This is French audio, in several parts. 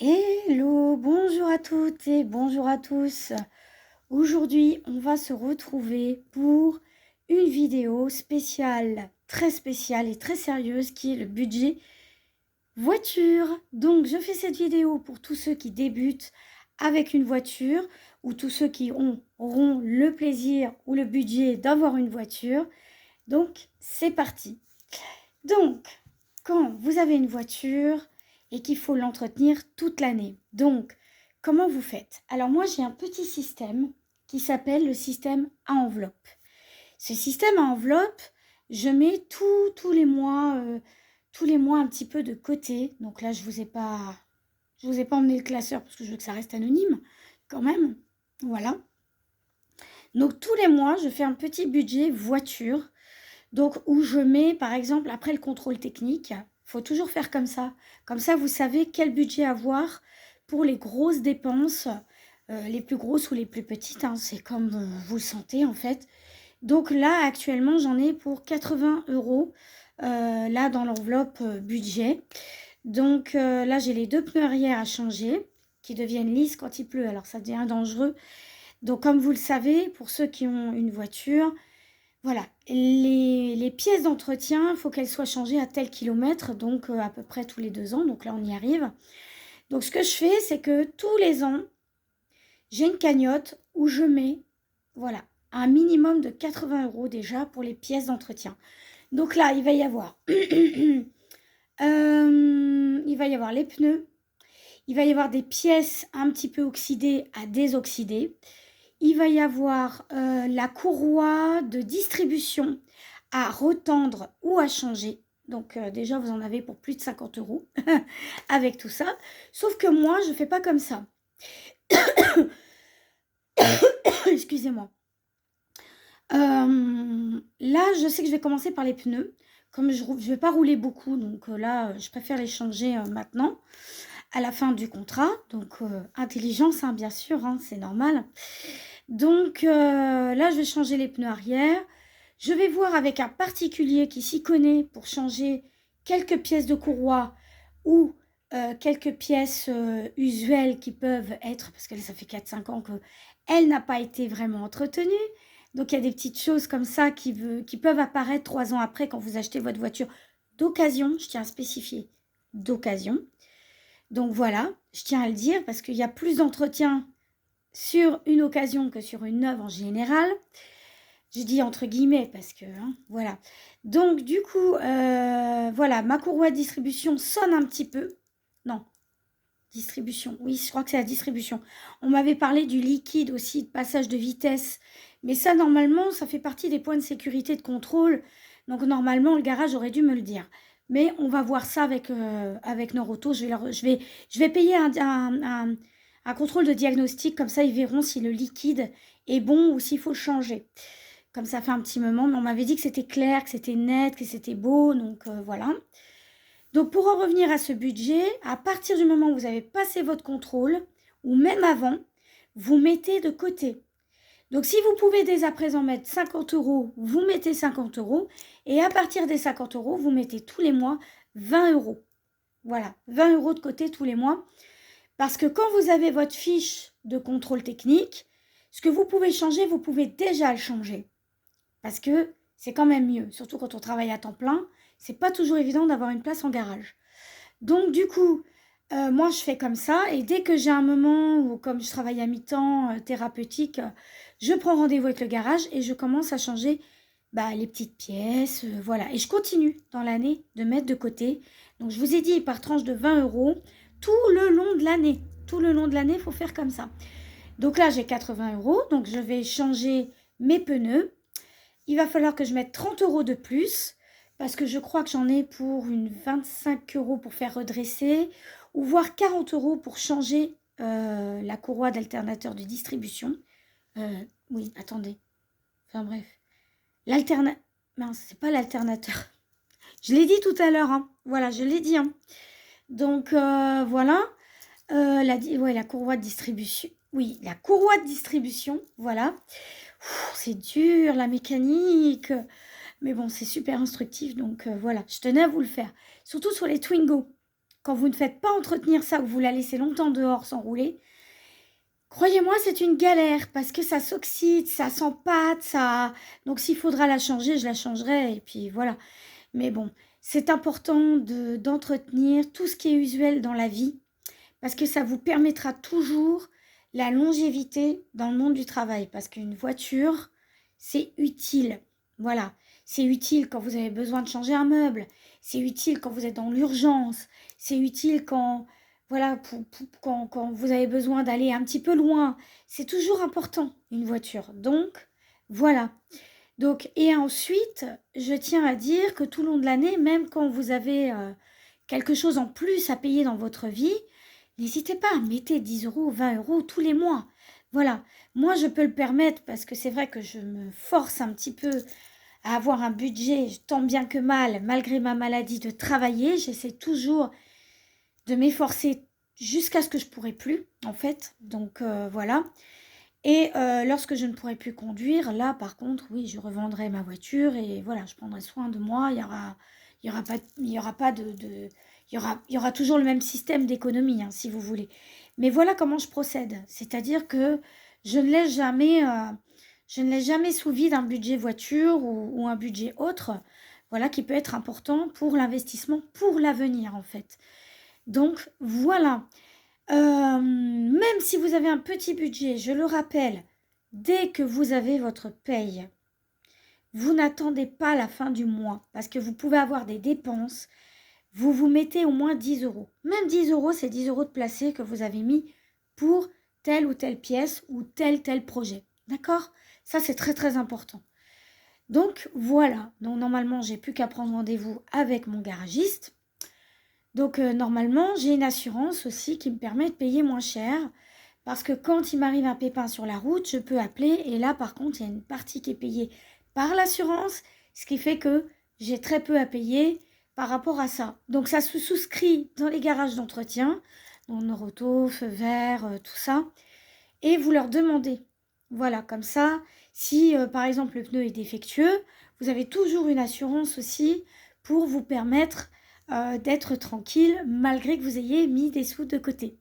Hello, bonjour à toutes et bonjour à tous. Aujourd'hui, on va se retrouver pour une vidéo spéciale, très spéciale et très sérieuse qui est le budget voiture. Donc, je fais cette vidéo pour tous ceux qui débutent avec une voiture ou tous ceux qui auront le plaisir ou le budget d'avoir une voiture. Donc, c'est parti. Donc, quand vous avez une voiture et qu'il faut l'entretenir toute l'année, donc, comment vous faites? Alors moi, j'ai un petit système qui s'appelle le système à enveloppe. Ce système à enveloppe, je mets tous les mois un petit peu de côté. Donc là, je vous ai pas emmené le classeur parce que je veux que ça reste anonyme quand même. Voilà. Donc tous les mois, je fais un petit budget voiture. Donc, où je mets, par exemple, après le contrôle technique, il faut toujours faire comme ça. Comme ça, vous savez quel budget avoir pour les grosses dépenses, les plus grosses ou les plus petites. Hein, c'est comme vous le sentez, en fait. Donc là, actuellement, j'en ai pour 80 euros, là, dans l'enveloppe budget. Donc là, j'ai les deux pneus arrière à changer, qui deviennent lisses quand il pleut. Alors, ça devient dangereux. Donc, comme vous le savez, pour ceux qui ont une voiture, voilà, les pièces d'entretien, il faut qu'elles soient changées à tel kilomètre, donc à peu près tous les 2 ans, donc là on y arrive. Donc ce que je fais, c'est que tous les ans, j'ai une cagnotte où je mets, voilà, un minimum de 80 euros déjà pour les pièces d'entretien. Donc là, il va y avoir, il va y avoir les pneus, il va y avoir des pièces un petit peu oxydées à désoxyder. Il va y avoir la courroie de distribution à retendre ou à changer. Donc déjà, vous en avez pour plus de 50 euros avec tout ça. Sauf que moi, je ne fais pas comme ça. Excusez-moi. Là, je sais que je vais commencer par les pneus. Comme je ne vais pas rouler beaucoup, donc là, je préfère les changer maintenant, à la fin du contrat. Donc, intelligence, hein, bien sûr, hein, c'est normal. Donc, là, je vais changer les pneus arrière. Je vais voir avec un particulier qui s'y connaît pour changer quelques pièces de courroie ou quelques pièces usuelles qui peuvent être, parce que ça fait 4-5 ans qu'elle n'a pas été vraiment entretenue. Donc il y a des petites choses comme ça qui peuvent apparaître 3 ans après quand vous achetez votre voiture d'occasion, je tiens à spécifier, d'occasion. Donc voilà, je tiens à le dire parce qu'il y a plus d'entretien sur une occasion que sur une neuve en général. Je dis entre guillemets parce que, hein, voilà. Donc, du coup, voilà, ma courroie de distribution sonne un petit peu. Non, distribution. Oui, je crois que c'est la distribution. On m'avait parlé du liquide aussi, de passage de vitesse. Mais ça, normalement, ça fait partie des points de sécurité de contrôle. Donc, normalement, le garage aurait dû me le dire. Mais on va voir ça avec Noroto. Je vais payer un contrôle de diagnostic. Comme ça, ils verront si le liquide est bon ou s'il faut le changer. Comme ça fait un petit moment, mais on m'avait dit que c'était clair, que c'était net, que c'était beau, donc voilà. Donc pour en revenir à ce budget, à partir du moment où vous avez passé votre contrôle, ou même avant, vous mettez de côté. Donc si vous pouvez dès à présent mettre 50 euros, vous mettez 50 euros, et à partir des 50 euros, vous mettez tous les mois 20 euros. Voilà, 20 euros de côté tous les mois. Parce que quand vous avez votre fiche de contrôle technique, ce que vous pouvez changer, vous pouvez déjà le changer. Parce que c'est quand même mieux, surtout quand on travaille à temps plein. C'est pas toujours évident d'avoir une place en garage. Donc du coup, moi je fais comme ça. Et dès que j'ai un moment où, comme je travaille à mi-temps thérapeutique, je prends rendez-vous avec le garage et je commence à changer les petites pièces. Voilà. Et je continue dans l'année de mettre de côté. Donc je vous ai dit par tranche de 20 euros tout le long de l'année. Tout le long de l'année, il faut faire comme ça. Donc là, j'ai 80 euros. Donc je vais changer mes pneus. Il va falloir que je mette 30 euros de plus parce que je crois que j'en ai pour une 25 euros pour faire redresser ou voire 40 euros pour changer la courroie d'alternateur de distribution. Oui, attendez. Enfin bref. L'alternateur... Mince, c'est pas l'alternateur. Je l'ai dit tout à l'heure. Hein. Voilà, je l'ai dit. Hein. Donc voilà. La courroie de distribution. Oui, la courroie de distribution. Voilà. C'est dur la mécanique, mais bon, c'est super instructif, donc voilà, je tenais à vous le faire. Surtout sur les Twingo. quand vous ne faites pas entretenir ça, ou vous la laissez longtemps dehors sans rouler, croyez-moi, c'est une galère parce que ça s'oxyde, ça s'empâte, ça... Donc s'il faudra la changer, je la changerai et puis voilà. Mais bon, c'est important d'entretenir tout ce qui est usuel dans la vie parce que ça vous permettra toujours la longévité dans le monde du travail. Parce qu'une voiture, c'est utile. Voilà, c'est utile quand vous avez besoin de changer un meuble. C'est utile quand vous êtes dans l'urgence. C'est utile quand, voilà, quand vous avez besoin d'aller un petit peu loin. C'est toujours important, une voiture. Donc, voilà. Donc, et ensuite, je tiens à dire que tout le long de l'année, même quand vous avez quelque chose en plus à payer dans votre vie, n'hésitez pas, mettez 10 euros, 20 euros tous les mois. Voilà, moi je peux le permettre parce que c'est vrai que je me force un petit peu à avoir un budget, tant bien que mal, malgré ma maladie, de travailler. J'essaie toujours de m'efforcer jusqu'à ce que je ne pourrai plus, en fait. Donc voilà. Et lorsque je ne pourrai plus conduire, là par contre, oui, je revendrai ma voiture et voilà, je prendrai soin de moi. Il y aura toujours le même système d'économie, hein, si vous voulez. Mais voilà comment je procède. C'est-à-dire que je ne laisse jamais sous vide un budget voiture ou un budget autre, voilà, qui peut être important pour l'investissement, pour l'avenir en fait. Donc voilà. Même si vous avez un petit budget, je le rappelle, dès que vous avez votre paye, vous n'attendez pas la fin du mois parce que vous pouvez avoir des dépenses. Vous vous mettez au moins 10 euros. Même 10 euros, c'est 10 euros de placé que vous avez mis pour telle ou telle pièce ou tel projet. D'accord? Ça, c'est très très important. Donc voilà. Donc normalement, j'ai plus qu'à prendre rendez-vous avec mon garagiste. Donc normalement, j'ai une assurance aussi qui me permet de payer moins cher parce que quand il m'arrive un pépin sur la route, je peux appeler et là par contre, il y a une partie qui est payée par l'assurance, ce qui fait que j'ai très peu à payer par rapport à ça. Donc ça se souscrit dans les garages d'entretien, dans Noroto, Feu Vert, tout ça, et vous leur demandez. Voilà, comme ça, si par exemple le pneu est défectueux, vous avez toujours une assurance aussi pour vous permettre d'être tranquille malgré que vous ayez mis des sous de côté.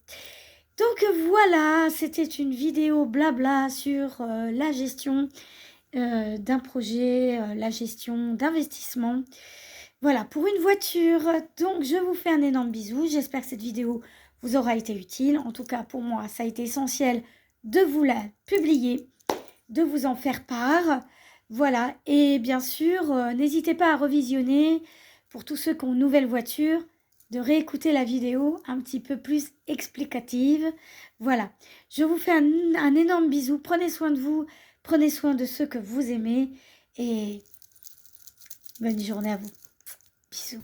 Donc voilà, c'était une vidéo blabla sur la gestion d'un projet, la gestion d'investissement. Voilà, pour une voiture. Donc je vous fais un énorme bisou. J'espère que cette vidéo vous aura été utile. En tout cas, pour moi, ça a été essentiel de vous la publier, de vous en faire part. Voilà, et bien sûr, n'hésitez pas à revisionner. Pour tous ceux qui ont une nouvelle voiture, de réécouter la vidéo un petit peu plus explicative. Voilà, je vous fais un énorme bisou. Prenez soin de vous, prenez soin de ceux que vous aimez et bonne journée à vous. Bisous.